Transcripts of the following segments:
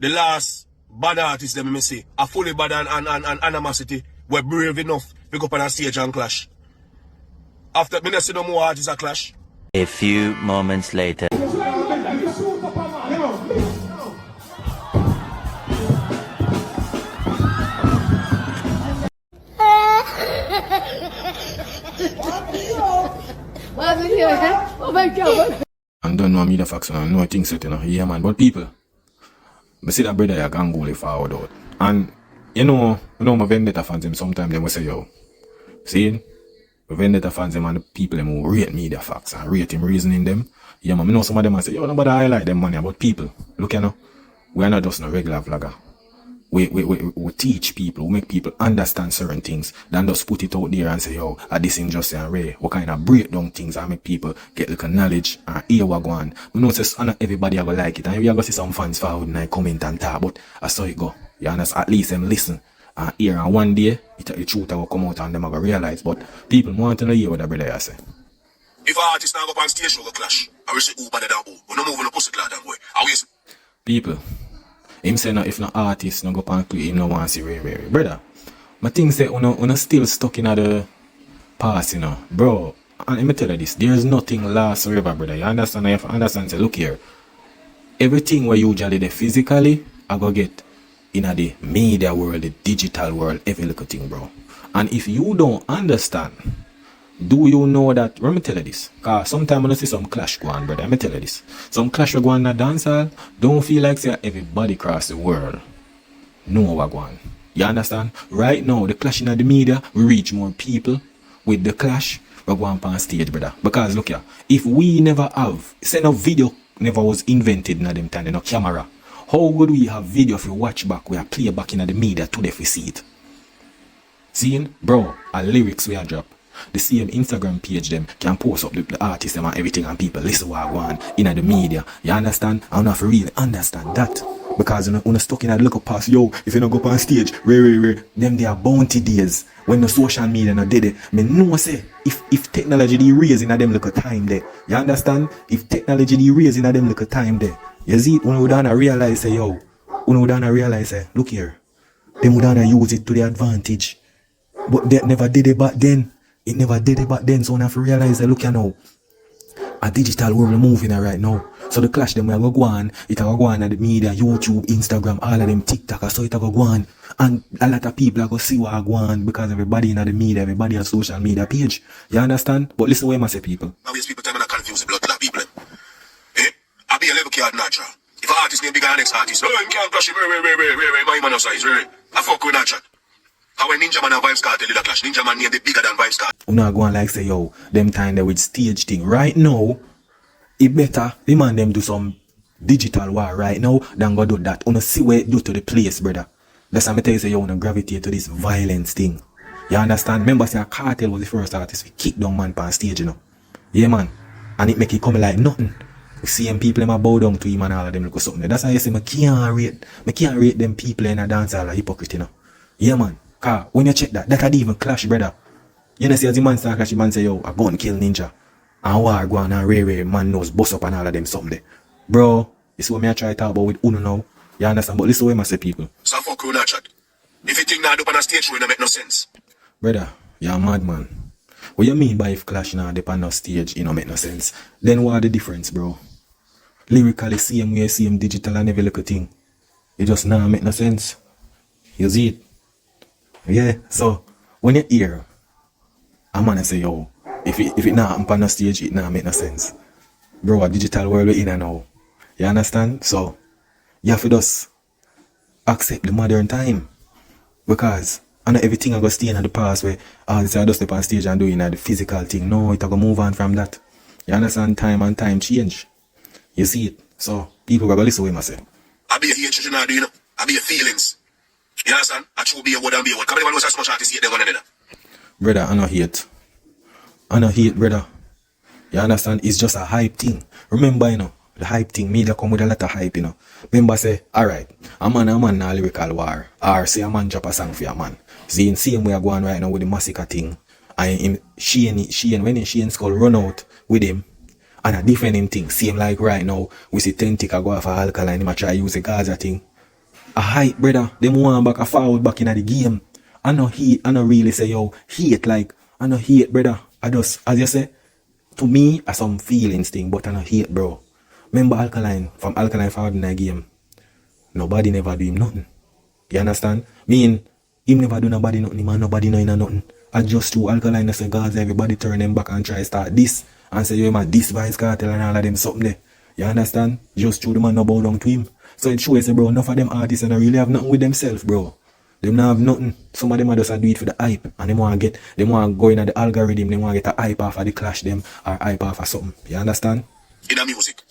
the last bad artists them me see, a fully bad and animosity, were brave enough to go up on a stage and clash. After me not see no more artists a clash. A few moments later. And don't know me the facts and no things set, you know. Yeah, man. But people, I see that brother, you can go forward out. And, you know my vendetta fans, them sometimes they will say, yo, see, my vendetta fans, them and the people, them who rate me the facts and rate him reasoning them. Yeah, man. I know some of them will say, yo, nobody highlight them money. But people, look, you know, we are not just no regular vlogger. We teach people, we make people understand certain things, then just put it out there and say, yo, this injustice and Ray, what kind of breakdown things and make people get little knowledge and hear what go on. We know not everybody are gonna like it, and we are gonna see some fans forward and comment and talk, but I saw it go. You understand? At least them listen and hear, and one day the truth will come out and them are gonna realize. But people want to know hear what the brother say. If an artist now go on stage show go clash, I will say who better than who. We no move on a pussy clad and boy. People. Him say no, if no artist no go pan play, him no want to see Ray. Brother, my thing say uno still stuck in the past, you know. Bro, and let me tell you this, there's nothing lasts forever, brother. You understand? You have to understand, say, look here. Everything where usually the physically, I go get in the media world, the digital world, every little thing, bro. And if you don't understand, do you know that, let me tell you this, because sometimes when I see some clash go on, brother, let me tell you this. Some clash go on in a dancehall, don't feel like say everybody across the world know what go on. You understand? Right now, the clash in the media, we reach more people. With the clash, we go on stage, brother. Because look here, if we never have, say no video never was invented in them time, no camera, how would we have video if we watch back, we are play back in the media today if we see it? Seeing? Bro, our lyrics we are drop. The same Instagram page them can post up the artists them and everything, and people listen what I want in the media. You understand? I don't have to really understand that. Because when you're stuck in a look past, yo, if you don't go on stage, them they are bounty days. When the social media not did it, me know say if technology they raise in them little time there. You understand? If technology they raise in them little time there, you see it when we don't realize say, yo, when we don't realize say, look here, them we don't use it to the advantage. But they never did it back then. It never did it back then, so we have to realize that, look, you know, a digital world moving right now. So the clash them will go on, it will go on at the media, YouTube, Instagram, all of them, TikTok, so it will go on. And a lot of people are going to see what go on because everybody in the media, everybody on social media page. You understand? But listen what I say, people. Nowadays people tell me I confuse the blood clot people. Eh? I be a level card natural. If an artist name bigger than next artist, oh, you can't clash him, my man size, I fuck with that chat. How when Ninja Man and vybzkartel did a clash, Ninja Man name the bigger than vybzkartel. I'm not going like say, yo, them time there with stage thing. Right now, it better, the man them do some digital war right now than go do that. Wanna see where it do to the place, brother. That's why I tell you say, you wanna gravitate to this violence thing. You understand? Remember say Kartel was the first artist we kick down man on stage, you know. Yeah, man. And it make it come like nothing. You see them people them bow down to him and all of them look something. That's why I say I can't rate them people in a dancehall a hypocrite, you know. Yeah, man. Cause when you check that had even clash, brother. You know, see as the man start clash, the man say, yo, I go and kill Ninja. And war go on and Ray, man knows bust up and all of them something. Bro, this is what I try to talk about with Uno now. You understand? But listen what I say, people. So fuck you that chat. If you think now up on a stage show, it don't make no sense. Brother, you're a madman. What you mean by if clash now up on a stage, it don't make no sense? Then what are the difference, bro? Lyrically, same way, same digital and every little thing. It just now make no sense. You see it? Yeah, so when you hear a man say, yo, if it not happen on the stage, it not make no sense. Bro, a digital world we're in and now. You understand? So you have to just accept the modern time. Because I know everything I go stay in the past where all this I just step on stage and doing the physical thing. No, it go move on from that. You understand? Time and time change. You see it? So people go listen to what I say. I be a hatred, you know. I be a feelings. You understand? I true be a word and be a word. Come on, as much artists hate them one another. Brother, I know hate. I know hate, brother. You understand? It's just a hype thing. Remember, you know, the hype thing, media come with a lot of hype, you know. Remember, say, alright, a man na lyrical war. Or say a man drop a song for a man. See, in same way I go on right now with the massacre thing. And when Shane Skull run out with him, and a different thing, same like right now, we see 10 tick go off of ALKALINE, him a try use the Gaza thing. a hype, brother. Them want back a forward back in the game. I know really say yo, hate like, I know hate, brother. I just, as you say, to me, I some feelings thing, but I know hate, bro. Remember ALKALINE, from ALKALINE forward in the game. Nobody never do him nothing. You understand? Mean, him never do nobody nothing, man, nobody know him nothing. I just through ALKALINE and say, guys, everybody turn them back and try to start this. And say, yo, man, this vybzkartel and all of them something there. You understand? Just through the man no bow down to him. So it shows, bro, enough of them artists and they really have nothing with themselves, bro. Them not have nothing. Some of them are just do it for the hype. And they want to go in at the algorithm, they want to get a hype off of the clash them or hype off of something. You understand? In the music.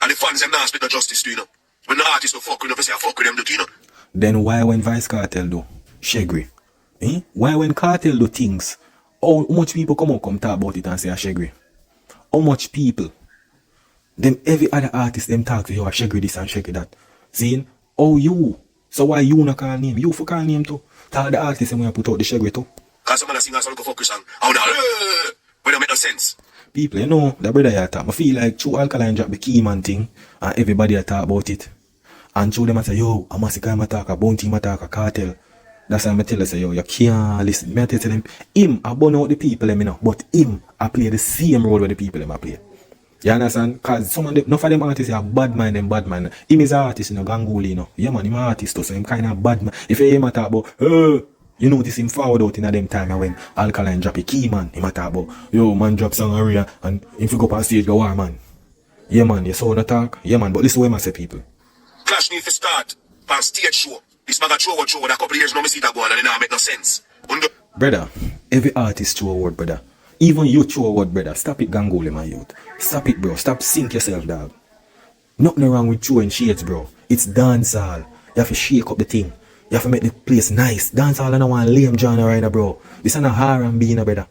And the fans them not split the justice to you know. When the artists don't fuck with them, they say I fuck with them, do you know? Then why when vybzkartel do? Shagry. Eh? Why when Cartel do things? How much people come talk about it and say a Shagry? How much people? Them every other artist them talk to you a Shagry this and Shagry that. See? Oh you? So why you not call name? You for call name too? Tell the artist them when you put out the Shagry too. Cause some of the singers don't go fuck with song. How now? When it make no sense. People, you know, the brother you talk. I feel like through ALKALINE drop the keyman thing and everybody talk about it. And through them I say, yo, a massacre attack, a bounty attack, a cartel. That's why I tell you, say, yo, you can't listen. I tell them, him, I burn out the people, you know, but him, I play the same role with the people I play. You understand? Because some of them, enough of them artists are bad man. Him is an artist, you know, Ganguli, you know. Yeah, man, him an artist, too, so him kind of bad man. If you hear him talk about, you notice him forward out in a them time when ALKALINE drop a key, man. Him talk about, yo, man, drop song area, and if you go up on stage, go war, man. Yeah, man, you saw the talk? Yeah, man, but listen what I say, people. Clash need to start on stage show. This bag of show with a couple of years now, me see that go on and it not make no sense. Brother, every artist throw a word, brother. Even you throw a word, brother. Stop it, Gangoli, my youth. Stop it, bro. Stop sink yourself, dog. Nothing wrong with throwing shades, bro. It's dancehall. You have to shake up the thing. You have to make the place nice. Dancehall and I want lame genre right now, bro. This is not R&B, no, brother.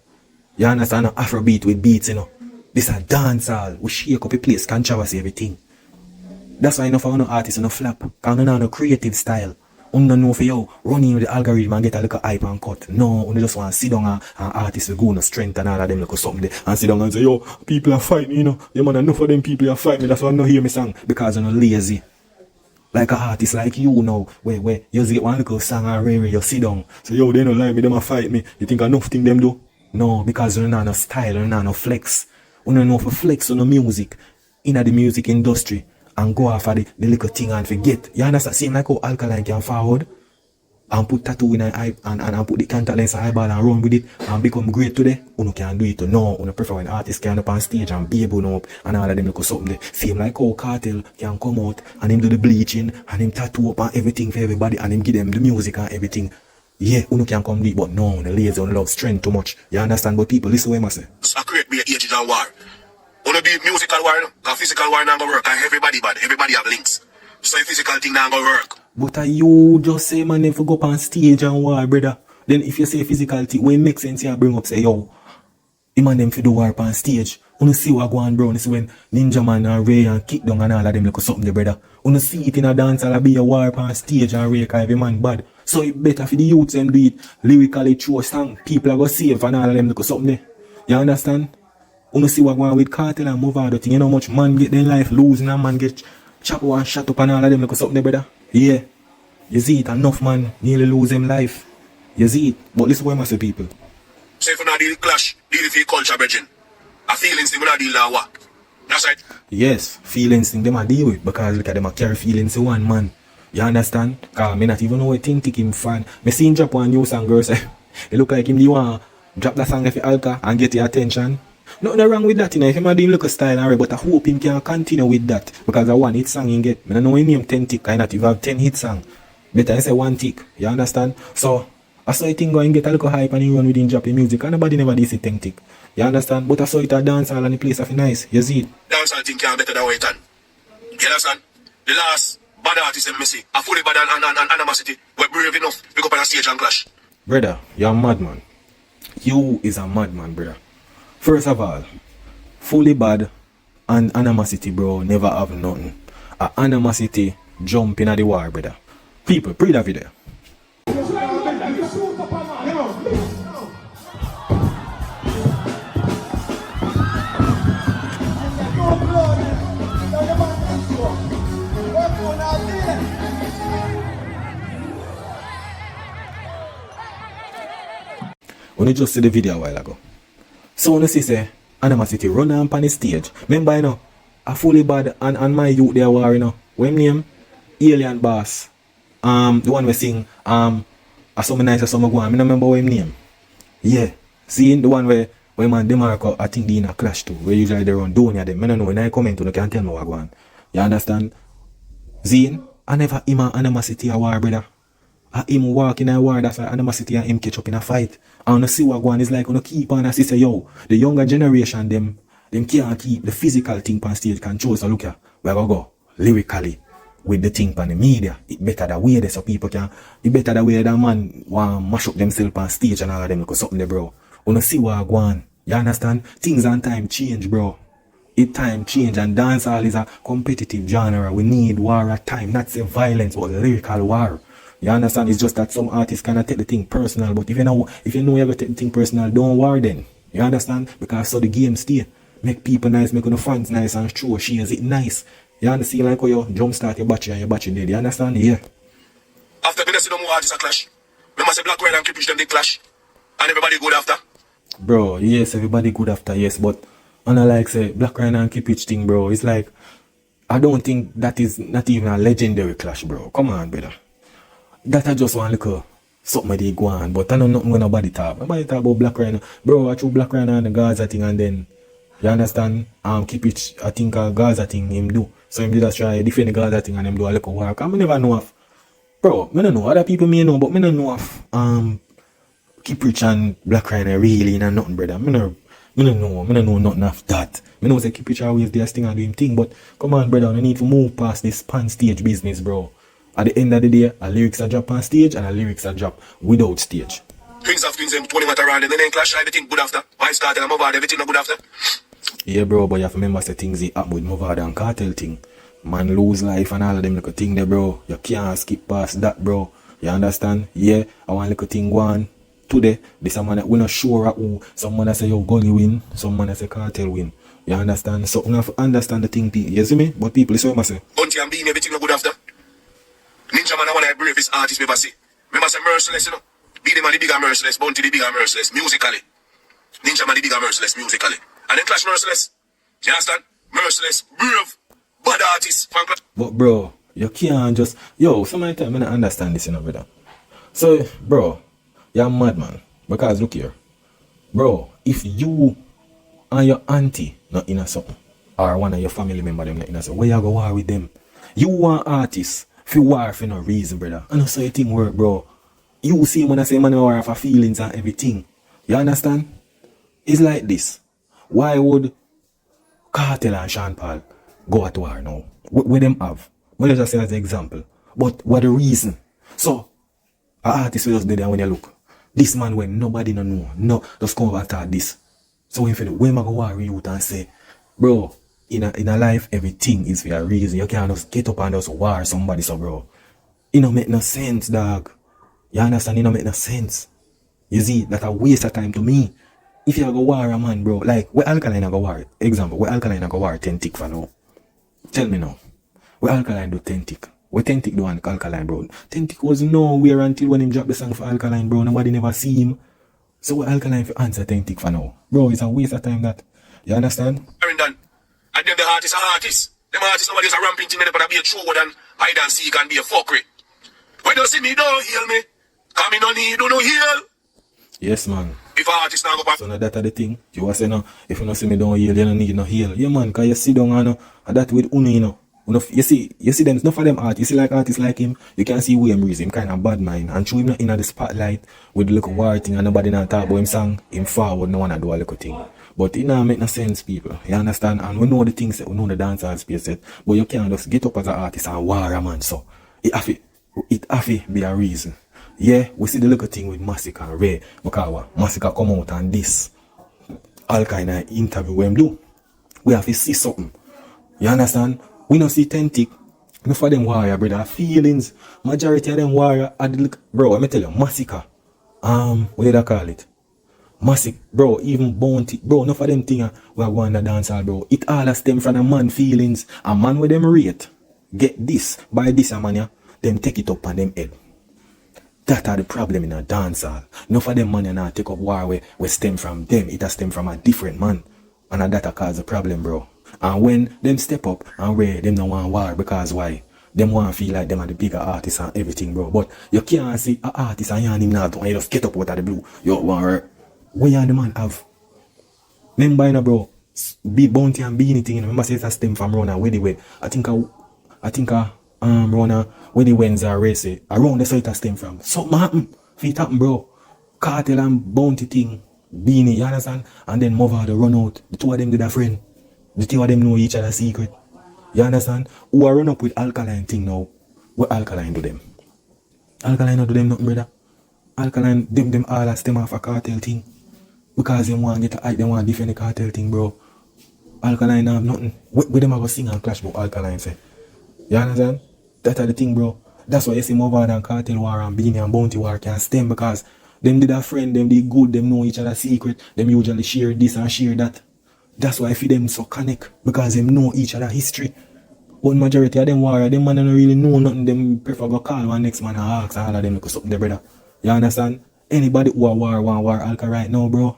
You understand? No Afrobeat with beats, you know. This is a dancehall. We shake up the place, controversy, everything. That's why enough of no artists no flap. Because no no creative style. You don't know for you running with the algorithm and get a little hype and cut. No, you just want to sit down and artists will go no strength and all of them look something there and sit down and say, yo, people are fighting me, you know. Yeah, man, enough of them people are fighting me. That's why I don't hear me song. Because you're not lazy. Like an artist like you now, where you get one little song and rare, you sit down. So yo, they don't like me, they might fight me. You think enough thing them do? No, because you're not no style, you're not no flex. You don't know for flex on the music, in the music industry. And go after the little thing and forget. You understand? Same like how ALKALINE can forward and put tattoo in an eye and put the contact lens eyeball and run with it and become great today. You can do it. No, you prefer when artists can up on stage and be able to up and all of them look something there. Same like how Cartel can come out and him do the bleaching and him tattoo up and everything for everybody and him give them the music and everything. Yeah, you can come do it, but no, the lazy on love strength too much. You understand? But people, listen what I say. So I create me ages and war. Wanna be musical war, no? Cause physical war not gonna work. And everybody bad. Everybody have links. So your physical thing not gonna work. But you just say, man, if you go up on stage and war, brother. Then if you say physical thing, when it makes sense, you bring up, say, yo, him and them fi do war up on stage. You see what go on, bro. You see when Ninja Man and Ray and Kick Down and all of them look something there, brother. You see it in a dance, I'll be a war up on stage and Ray, cause every man bad. So it better for the youths them do it lyrically through a song. People are gonna save and all of them look something there. You understand? You see what going on with Cartel and move out the thing. You know how much man get their life losing and man get chopped and shot up and all of them look something there, brother. Yeah. You see it, enough man nearly lose them life. You see it. But listen what I say, people. Say if you not deal with clash, deal with your culture, brethren. A feelings thing, we not deal with what? That's right. Yes, feelings thing them I deal with because look at them I carry feelings to one man. You understand? Cause me not even know what thing him fan. Me see him drop one new song, girl say. It look like him the one drop that song for Alka and get your attention. Nothing wrong with that, you know. If him a doing look a style alright, but I hope him can continue with that. Because a one hit song he get. I don't know him name 10 tick, kind of if you have 10 hit song. Better I say one tick. You understand? So I saw it go and get a little hype and he run with him dropping music and nobody never did say 10 tick. You understand? But I saw it a dancehall and the place of nice. You see it? Dancehall thing can better than what it done. You understand? The last bad artist them me see. A fully bad and animosity. We're brave enough. We go up on a stage and clash. Brother, you're a madman. You is a madman, brother. First of all, fully bad and animosity, bro, never have nothing. A animosity jump in at the war, brother. People, pre that video. When you just see the video a while ago. So when you see say animosity run on the stage. Remember you know, I fully bad and my youth there war, you know. What him name? Alien Boss. The one we sing a summer nice a summer go on. I don't remember what him name. Yeah. See the one where man Demarco I think they in a clash too. Where usually they run down here them. I don't know when I comment you can't tell me what go on. You understand? Zine, I never him an animosity a war, brother. I him walk in a war, that's why animosity and him catch up in a fight. And you see what go on is like when you keep on and say, yo, the younger generation them can't keep the physical thing on stage control. So look here, we go lyrically with the thing on the media. It better that way there so people can it better that way that man want mash up themselves on stage and all of them because something there, bro. When you see what go on, you understand? Things and time change, bro. It time change and dancehall is a competitive genre. We need war at time, not say violence but lyrical war. You understand? It's just that some artists cannot take the thing personal, but if you know you're gonna take the thing personal, don't war then. You understand? Because so the game stay. Make people nice, make the fans nice and show shares it nice. You understand? Like how you jumpstart your battery and your battery dead. You understand? Yeah. After me see no more artists a clash. Remember say Black Ryan and Keep them they clash. And everybody good after. Bro, yes, everybody good after, yes, but unlike say Black Ryan and Keep thing, bro, it's like I don't think that is not even a legendary clash, bro. Come on, brother. That I just want to look something they go on, but I know nothing when nobody talk. Nobody talk about Black Ryan. Bro, I threw Black Ryan and the Gaza thing and then you understand? Keep it I think a Gaza thing him do. So him just try defend the Gaza thing and him do a little work. I never know of bro, I don't know. Other people may know, but I don't know of Keep Rich and Black Ryan really and nothing, brother. I don't know nothing of that. I know say Keep Rich always do his thing and do him thing, but come on, brother, we need to move past this pan stage business, bro. At the end of the day, a lyrics are drop on stage and a lyrics are drop without stage. Things of things them 20 matter around and then they clash everything good after. Vybzkartel and Movard, everything not good after. Yeah, bro, but you have to remember the things that happen with Movard and Cartel thing. Man lose life and all of them little thing there, bro. You can't skip past that, bro. You understand? Yeah, I want little thing go on. Today, there's someone that we're not sure who. Someone that say yo Gully win, someone that say Cartel win. You understand? So we have to understand the thing, you see me? But people, so I must say. Bunty and Bean, everything not good after. Ninja man, I want to bravest artist ever see. Remember say merciless, you know. Be the man the bigger merciless, Bunty the bigger merciless, musically. Ninja man the bigger merciless, musically. And then Clash merciless. You understand? Merciless, brave, bad artist. But bro, you can't just somebody tell me I don't understand this, you know, brother. So, bro, you're mad man. Because look here. Bro, if you and your auntie not in a something, or one of your family member them not in a something, where you go war with them? You want artists for war for no reason, brother. I know so you think work, bro. You see when I say man war for feelings and everything. You understand? It's like this. Why would Cartel and Sean Paul go at war now? What them have? Well, let's just say as an example. But what the reason? So, an artist will just do that when you look. This man when nobody no know. No, just come over and start this. So when I go war with you and say, bro, in a life, everything is for a reason. You can't just get up and just war somebody, so bro. It don't make no sense, dog. You understand? It don't make no sense. You see, that's a waste of time to me. If you go war a man, bro, like, where ALKALINE go war? Example, where ALKALINE go war 10 tick for now? Tell me now. Where ALKALINE do 10 tick? Where 10 tick do on ALKALINE, bro? 10 tick was nowhere until when him drop the song for ALKALINE, bro. Nobody never see him. So where ALKALINE for answer 10 tick for now? Bro, it's a waste of time that. You understand? And then the artists are artists. Them artists nobody is a ramping thing, but be a true than hide and seek and be a fuckery. When you see me, don't heal me. Come in on need, do no heal. Yes, man. If an artist now go back. So now that are the thing. You was saying, no, if you don't see me don't heal, you don't need no heal. Yeah, man, because you sit down and that with Uno, you know. You see them, enough of them artists, you see like artists like him, you can see who him reason, him kind of badmine. And show him in the spotlight with the little war thing and nobody not talk about him song, him forward, no one to do a little thing. But it don't make no sense, people. You understand? And we know the things that we know the dancehall space set, but you can't just get up as an artist and war a man. So it have to be a reason. Yeah, we see the little thing with Massacre and Ray. Because Massacre come out and this all kind of interview we do. We have to see something. You understand? We don't see 10 tick. Enough of them warrior, brother. Feelings. Majority of them warrior are the look. Bro, let me tell you, Massacre. What did I call it? Massive, bro, even Bounty, bro, enough of them things we are going to dance hall, bro. It all stem from a man feelings. A man with them rate. Get this, buy this, a man, yeah. Them take it up on them head. That are the problem in a dancehall. Enough of them man and take up war we stem from them. It has stem from a different man. And that cause the problem, bro. And when them step up and where them don't want war because why? Them want to feel like them are the bigger artists and everything, bro. But you can't see an artist and you him not and you just get up out of the blue. You want her. What you and the man have? Remember, you know, bro, big bounty and beanie thing, you know, remember say it's a stem from Rona, where they went. I think Rona, where the wins are race, around the site I stem from. Something happen. If it happen, bro. Cartel and bounty thing, beanie, you understand? And then mother the run out. The two of them did a friend. The two of them know each other's secret. You understand? Who are run up with ALKALINE thing now? What ALKALINE do them? ALKALINE don't do them nothing, brother. ALKALINE, them all a stem off a cartel thing. Because they want to get a hype, they want to defend the cartel thing, bro. ALKALINE have nothing. With them have a sing and clash, but ALKALINE say. You understand? That's the thing, bro. That's why you see more than cartel war and beanie and bounty war can stem, because them did a friend, them did good, them know each other's secret, them usually share this and share that. That's why I feel them so connect, because them know each other history. But majority of them warrior, them man don't really know nothing, them prefer go call one next man and ask all of them look something there, brother. You understand? Anybody who want war alka right now, bro.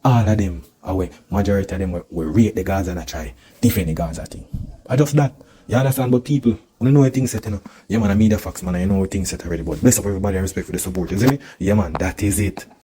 All of them away. Majority of them will rate the Gaza and try defend the Gaza thing. I just that. You understand? But people, you know how things set, you know. Yeah man, I media facts man, you know how things set already. But bless up everybody and respect for the support, you see me? Yeah man, that is it.